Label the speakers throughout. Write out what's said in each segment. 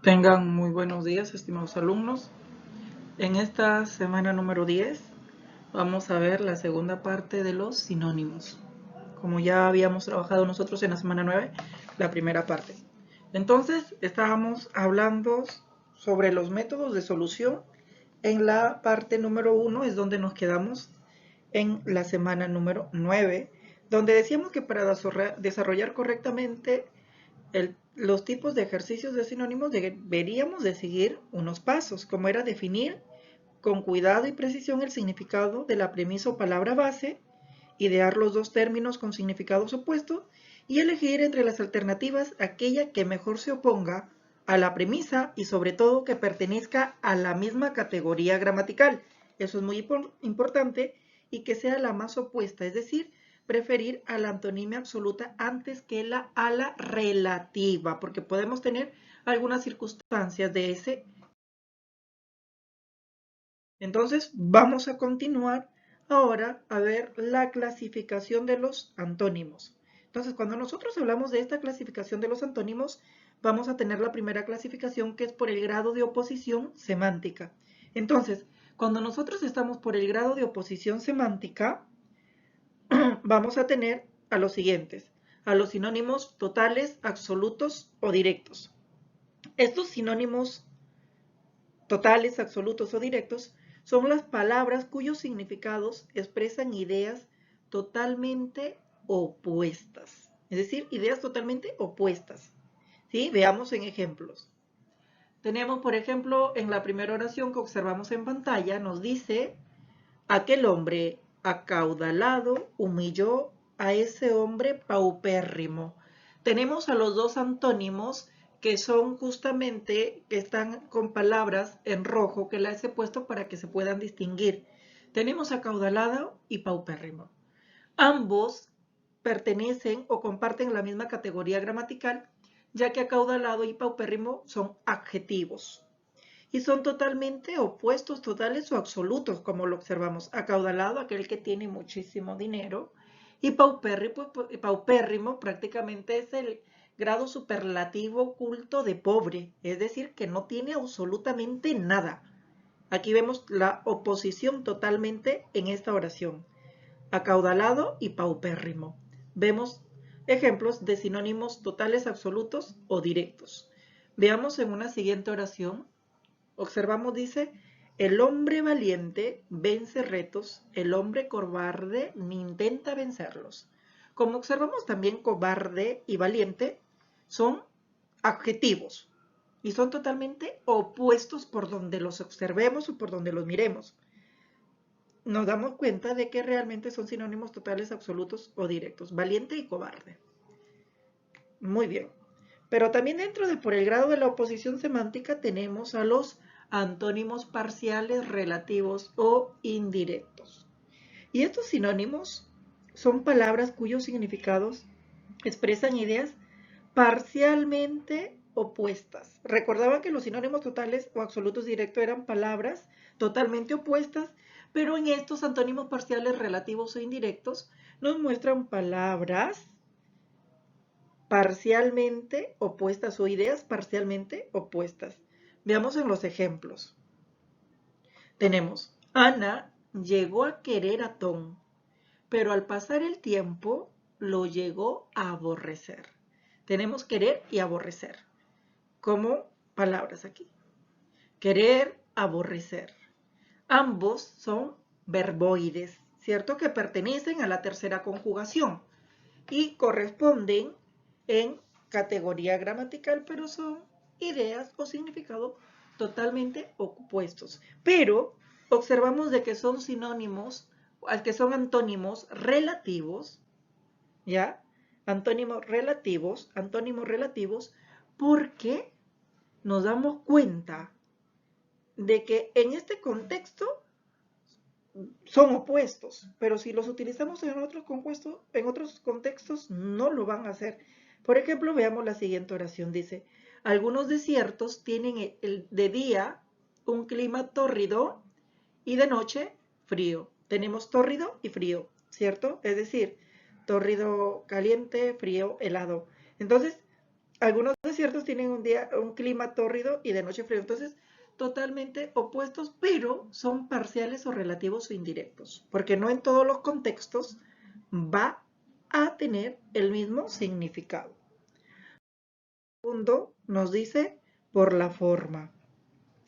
Speaker 1: Tengan muy buenos días, estimados alumnos. En esta semana número 10 vamos a ver la segunda parte de los sinónimos. Como ya habíamos trabajado nosotros en la semana 9, la primera parte. Entonces, estábamos hablando sobre los métodos de solución. En la parte número 1 es donde nos quedamos en la semana número 9, donde decíamos que para desarrollar correctamente los tipos de ejercicios de sinónimos deberíamos de seguir unos pasos, como era definir con cuidado y precisión el significado de la premisa o palabra base, idear los dos términos con significados opuestos y elegir entre las alternativas aquella que mejor se oponga a la premisa y sobre todo que pertenezca a la misma categoría gramatical. Eso es muy importante y que sea la más opuesta, es decir, preferir a la antonimia absoluta antes que a la relativa, porque podemos tener algunas circunstancias de ese. Entonces, vamos a continuar ahora a ver la clasificación de los antónimos. Entonces, cuando nosotros hablamos de esta clasificación de los antónimos, vamos a tener la primera clasificación que es por el grado de oposición semántica. Entonces, cuando nosotros estamos por el grado de oposición semántica, vamos a tener a los siguientes, a los sinónimos totales, absolutos o directos. Estos sinónimos totales, absolutos o directos son las palabras cuyos significados expresan ideas totalmente opuestas, es decir, ideas totalmente opuestas. ¿Sí? Veamos en ejemplos. Tenemos, por ejemplo, en la primera oración que observamos en pantalla, nos dice: aquel hombre acaudalado humilló a ese hombre paupérrimo. Tenemos a los dos antónimos que son justamente, que están con palabras en rojo, que las he puesto para que se puedan distinguir. Tenemos acaudalado y paupérrimo. Ambos pertenecen o comparten la misma categoría gramatical, ya que acaudalado y paupérrimo son adjetivos y son totalmente opuestos, totales o absolutos, como lo observamos. Acaudalado, aquel que tiene muchísimo dinero, y paupérrimo prácticamente es el grado superlativo oculto de pobre, es decir, que no tiene absolutamente nada. Aquí vemos la oposición totalmente en esta oración. Acaudalado y paupérrimo. Vemos ejemplos de sinónimos totales, absolutos o directos. Veamos en una siguiente oración. Observamos, dice: el hombre valiente vence retos, el hombre cobarde ni intenta vencerlos. Como observamos, también cobarde y valiente son adjetivos y son totalmente opuestos por donde los observemos o por donde los miremos. Nos damos cuenta de que realmente son sinónimos totales, absolutos o directos, valiente y cobarde. Muy bien. Pero también dentro de por el grado de la oposición semántica tenemos a los antónimos parciales, relativos o indirectos. Y estos sinónimos son palabras cuyos significados expresan ideas parcialmente opuestas. Recordaban que los sinónimos totales o absolutos directos eran palabras totalmente opuestas, pero en estos antónimos parciales, relativos o indirectos nos muestran palabras parcialmente opuestas o ideas parcialmente opuestas. Veamos en los ejemplos. Tenemos: Ana llegó a querer a Tom, pero al pasar el tiempo lo llegó a aborrecer. Tenemos querer y aborrecer como palabras aquí. Querer, aborrecer. Ambos son verboides, ¿cierto? Que pertenecen a la tercera conjugación y corresponden en categoría gramatical, pero son ideas o significados totalmente opuestos. Pero observamos de que son sinónimos, que son antónimos relativos, ¿ya? Antónimos relativos, porque nos damos cuenta de que en este contexto son opuestos, pero si los utilizamos en otros contextos no lo van a hacer. Por ejemplo, veamos la siguiente oración. Dice: algunos desiertos tienen de día un clima tórrido y de noche frío. Tenemos tórrido y frío, ¿cierto? Es decir, tórrido caliente, frío helado. Entonces, Algunos desiertos tienen un clima tórrido y de noche frío. Entonces, totalmente opuestos, pero son parciales o relativos o indirectos, porque no en todos los contextos va a tener el mismo significado. Segundo, nos dice por la forma.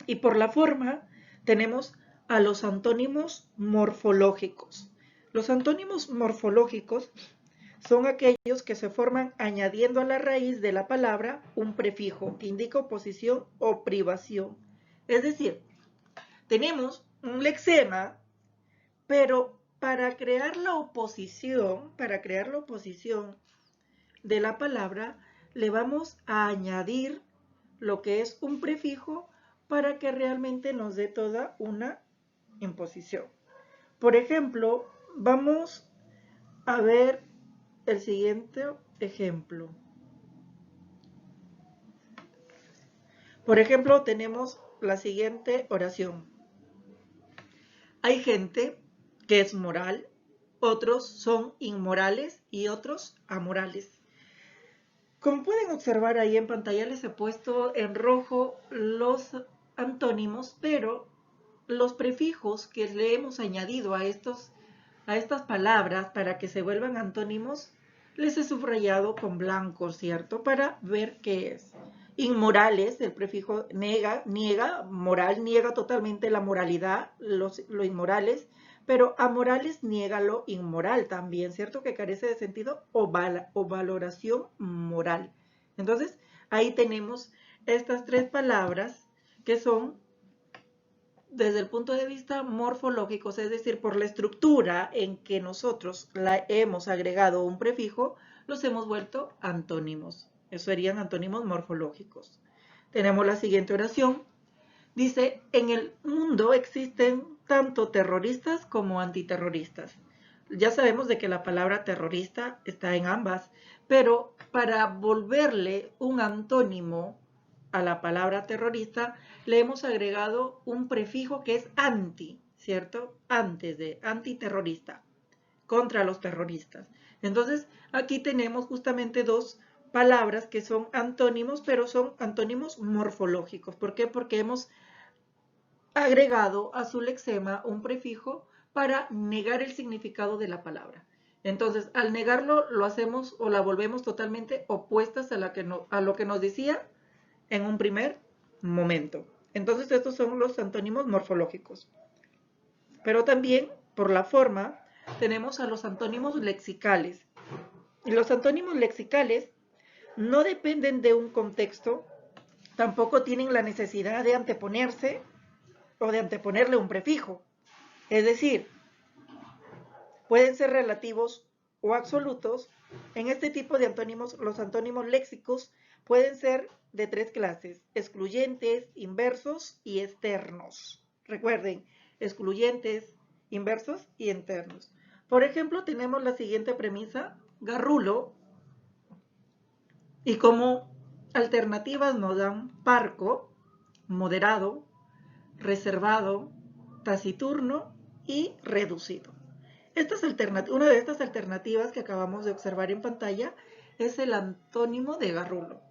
Speaker 1: Y por la forma tenemos a los antónimos morfológicos. Los antónimos morfológicos son aquellos que se forman añadiendo a la raíz de la palabra un prefijo que indica oposición o privación. Es decir, tenemos un lexema, pero para crear la oposición de la palabra, le vamos a añadir lo que es un prefijo para que realmente nos dé toda una imposición. Por ejemplo, vamos a ver el siguiente ejemplo. Por ejemplo, tenemos la siguiente oración. Hay gente que es moral, otros son inmorales y otros amorales. Como pueden observar ahí en pantalla les he puesto en rojo los antónimos, pero los prefijos que le hemos añadido a estas palabras para que se vuelvan antónimos, les he subrayado con blanco, ¿cierto? Para ver qué es. Inmorales, el prefijo niega, moral niega totalmente la moralidad, lo inmorales, pero amorales niega lo inmoral también, ¿cierto? Que carece de sentido o valoración moral. Entonces, ahí tenemos estas tres palabras que son desde el punto de vista morfológico, es decir, por la estructura en que nosotros la hemos agregado un prefijo, los hemos vuelto antónimos. Eso serían antónimos morfológicos. Tenemos la siguiente oración. Dice, en el mundo existen tanto terroristas como antiterroristas. Ya sabemos de que la palabra terrorista está en ambas, pero para volverle un antónimo a la palabra terrorista, le hemos agregado un prefijo que es anti, ¿cierto? Antes de antiterrorista, contra los terroristas. Entonces, aquí tenemos justamente dos palabras que son antónimos, pero son antónimos morfológicos. ¿Por qué? Porque hemos agregado a su lexema un prefijo para negar el significado de la palabra. Entonces, al negarlo, lo hacemos o la volvemos totalmente opuestas a lo que nos decía en un primer momento. Entonces, estos son los antónimos morfológicos. Pero también, por la forma, tenemos a los antónimos lexicales. Y los antónimos lexicales no dependen de un contexto, tampoco tienen la necesidad de anteponerse o de anteponerle un prefijo. Es decir, pueden ser relativos o absolutos. En este tipo de antónimos, los antónimos léxicos pueden ser de tres clases: excluyentes, inversos y externos. Recuerden, excluyentes, inversos y externos. Por ejemplo, tenemos la siguiente premisa: garrulo, y como alternativas nos dan parco, moderado, reservado, taciturno y reducido. Una de estas alternativas que acabamos de observar en pantalla es el antónimo de garrulo.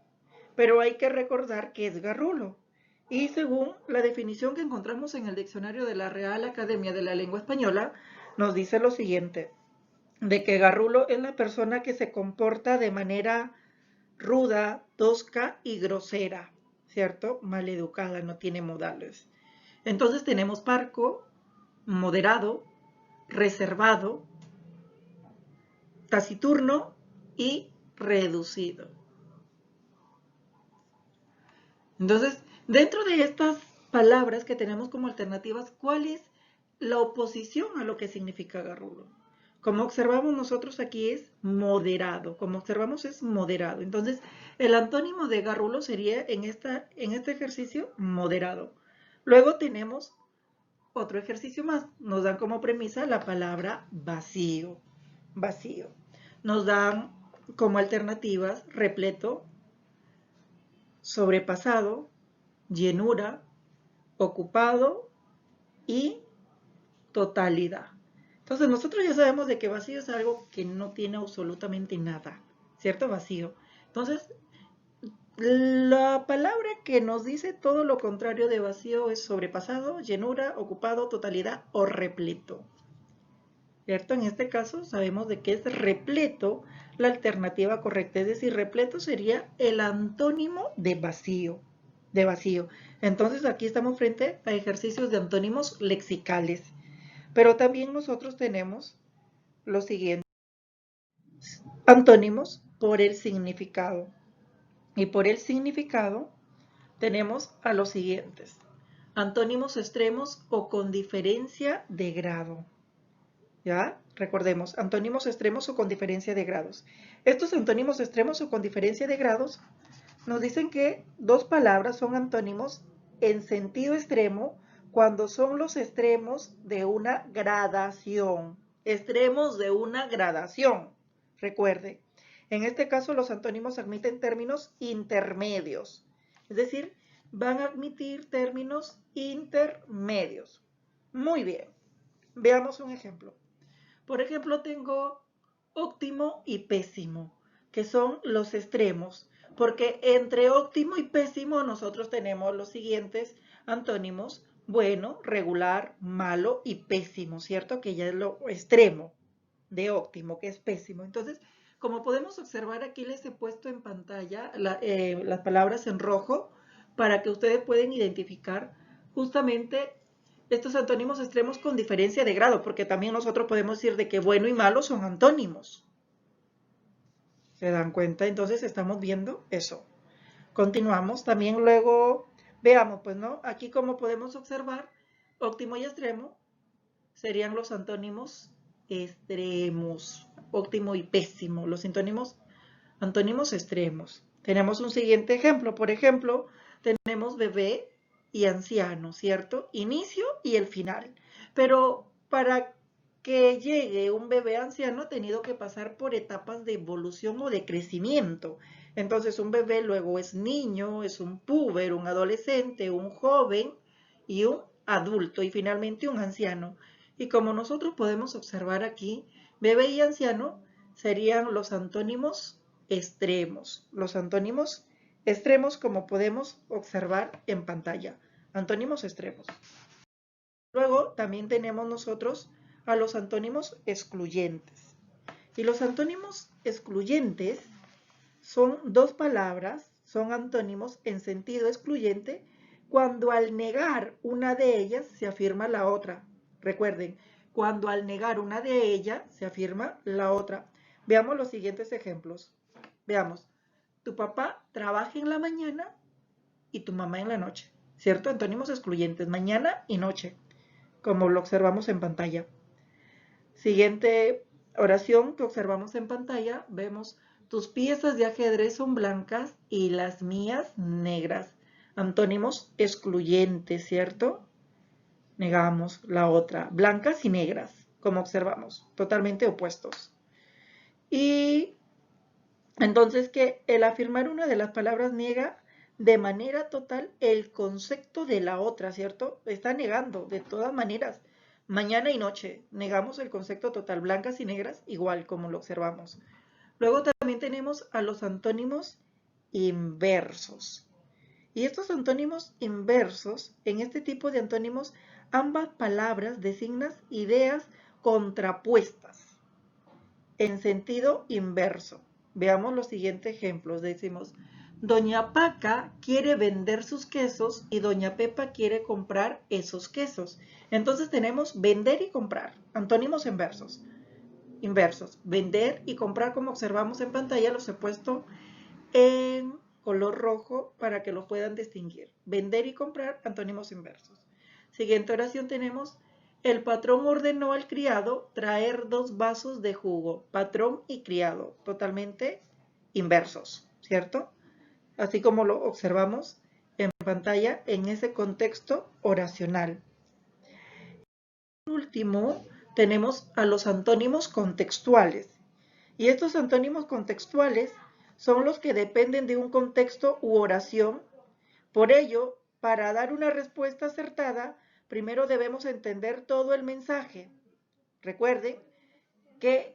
Speaker 1: Pero hay que recordar que es garrulo. Y según la definición que encontramos en el diccionario de la Real Academia de la Lengua Española, nos dice lo siguiente, de que garrulo es la persona que se comporta de manera ruda, tosca y grosera, ¿cierto? Maleducada, no tiene modales. Entonces tenemos parco, moderado, reservado, taciturno y reducido. Entonces, dentro de estas palabras que tenemos como alternativas, ¿cuál es la oposición a lo que significa garrulo? Como observamos nosotros aquí es moderado, como observamos es moderado. Entonces, el antónimo de garrulo sería en este ejercicio moderado. Luego tenemos otro ejercicio más. Nos dan como premisa la palabra vacío. Vacío. Nos dan como alternativas repleto, sobrepasado, llenura, ocupado y totalidad. Entonces nosotros ya sabemos de que vacío es algo que no tiene absolutamente nada, ¿cierto? Vacío. Entonces, La palabra que nos dice todo lo contrario de vacío es sobrepasado, llenura, ocupado, totalidad o repleto. ¿Cierto? En este caso sabemos de que es repleto la alternativa correcta, es decir, repleto sería el antónimo de vacío, de vacío. Entonces aquí estamos frente a ejercicios de antónimos lexicales, pero también nosotros tenemos los siguientes antónimos por el significado. Y por el significado tenemos a los siguientes: antónimos extremos o con diferencia de grado. ¿Ya? Recordemos, antónimos extremos o con diferencia de grados. Estos antónimos extremos o con diferencia de grados nos dicen que dos palabras son antónimos en sentido extremo cuando son los extremos de una gradación. Extremos de una gradación. Recuerde, en este caso los antónimos admiten términos intermedios. Es decir, van a admitir términos intermedios. Muy bien. Veamos un ejemplo. Por ejemplo, tengo óptimo y pésimo, que son los extremos, porque entre óptimo y pésimo nosotros tenemos los siguientes antónimos: bueno, regular, malo y pésimo, ¿cierto? Que ya es lo extremo de óptimo, que es pésimo. Entonces, como podemos observar, aquí les he puesto en pantalla las palabras en rojo para que ustedes puedan identificar justamente estos antónimos extremos con diferencia de grado, porque también nosotros podemos decir de que bueno y malo son antónimos. ¿Se dan cuenta? Entonces estamos viendo eso. Continuamos. También luego veamos, pues, ¿no? Aquí como podemos observar, óptimo y extremo serían los antónimos extremos. Óptimo y pésimo, los antónimos extremos. Tenemos un siguiente ejemplo. Por ejemplo, tenemos bebé y anciano, ¿cierto? Inicio y el final. Pero para que llegue un bebé anciano ha tenido que pasar por etapas de evolución o de crecimiento. Entonces un bebé luego es niño, es un puber, un adolescente, un joven y un adulto y finalmente un anciano. Y como nosotros podemos observar aquí, bebé y anciano serían los antónimos extremos. Los antónimos extremos, como podemos observar en pantalla. Antónimos extremos. Luego también tenemos nosotros a los antónimos excluyentes. Y los antónimos excluyentes son dos palabras, son antónimos en sentido excluyente cuando al negar una de ellas se afirma la otra. Recuerden, cuando al negar una de ellas se afirma la otra. Veamos los siguientes ejemplos. Veamos, tu papá trabaja en la mañana y tu mamá en la noche, ¿cierto? Antónimos excluyentes, mañana y noche, como lo observamos en pantalla. Siguiente oración que observamos en pantalla, vemos, tus piezas de ajedrez son blancas y las mías negras. Antónimos excluyentes, ¿cierto? Negamos la otra, blancas y negras, como observamos, totalmente opuestos. Y entonces que el afirmar una de las palabras niega de manera total el concepto de la otra, ¿cierto? Está negando de todas maneras. Mañana y noche, negamos el concepto total. Blancas y negras, igual como lo observamos. Luego también tenemos a los antónimos inversos. Y estos antónimos inversos, en este tipo de antónimos, ambas palabras designan ideas contrapuestas en sentido inverso. Veamos los siguientes ejemplos. Decimos, doña Paca quiere vender sus quesos y doña Pepa quiere comprar esos quesos. Entonces tenemos vender y comprar, antónimos inversos. Inversos, vender y comprar, como observamos en pantalla, los he puesto en color rojo para que lo puedan distinguir. Vender y comprar, antónimos inversos. Siguiente oración tenemos, el patrón ordenó al criado traer 2 vasos de jugo. Patrón y criado, totalmente inversos, ¿cierto? Así como lo observamos en pantalla en ese contexto oracional. Por último, tenemos a los antónimos contextuales. Y estos antónimos contextuales son los que dependen de un contexto u oración. Por ello, para dar una respuesta acertada, primero debemos entender todo el mensaje. Recuerden que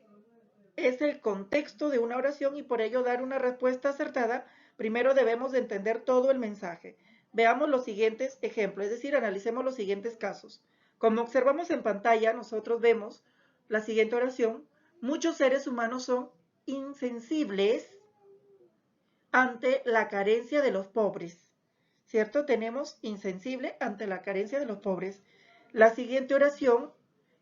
Speaker 1: es el contexto de una oración y por ello dar una respuesta acertada, primero debemos de entender todo el mensaje. Veamos los siguientes ejemplos, es decir, analicemos los siguientes casos. Como observamos en pantalla, nosotros vemos la siguiente oración. Muchos seres humanos son insensibles ante la carencia de los pobres. ¿Cierto? Tenemos insensible ante la carencia de los pobres. La siguiente oración,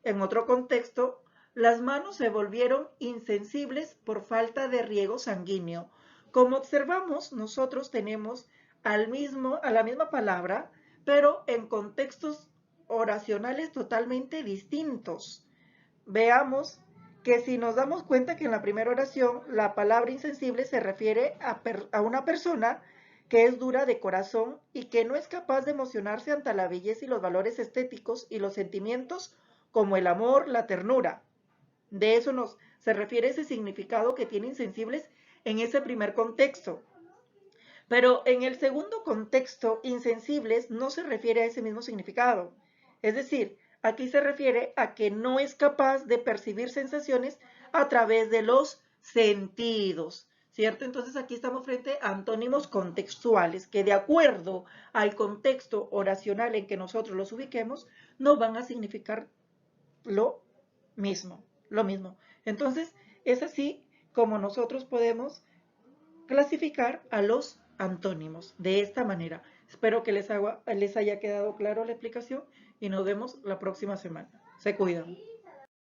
Speaker 1: en otro contexto, las manos se volvieron insensibles por falta de riego sanguíneo. Como observamos, nosotros tenemos a la misma palabra, pero en contextos oracionales totalmente distintos. Veamos que si nos damos cuenta que en la primera oración la palabra insensible se refiere a una persona que es dura de corazón y que no es capaz de emocionarse ante la belleza y los valores estéticos y los sentimientos como el amor, la ternura. De eso se refiere ese significado que tiene insensibles en ese primer contexto. Pero en el segundo contexto, insensibles no se refiere a ese mismo significado. Es decir, aquí se refiere a que no es capaz de percibir sensaciones a través de los sentidos, ¿cierto? Entonces aquí estamos frente a antónimos contextuales que de acuerdo al contexto oracional en que nosotros los ubiquemos, no van a significar lo lo mismo. Entonces, es así como nosotros podemos clasificar a los antónimos de esta manera. Espero que les haya quedado claro la explicación y nos vemos la próxima semana. Se cuidan.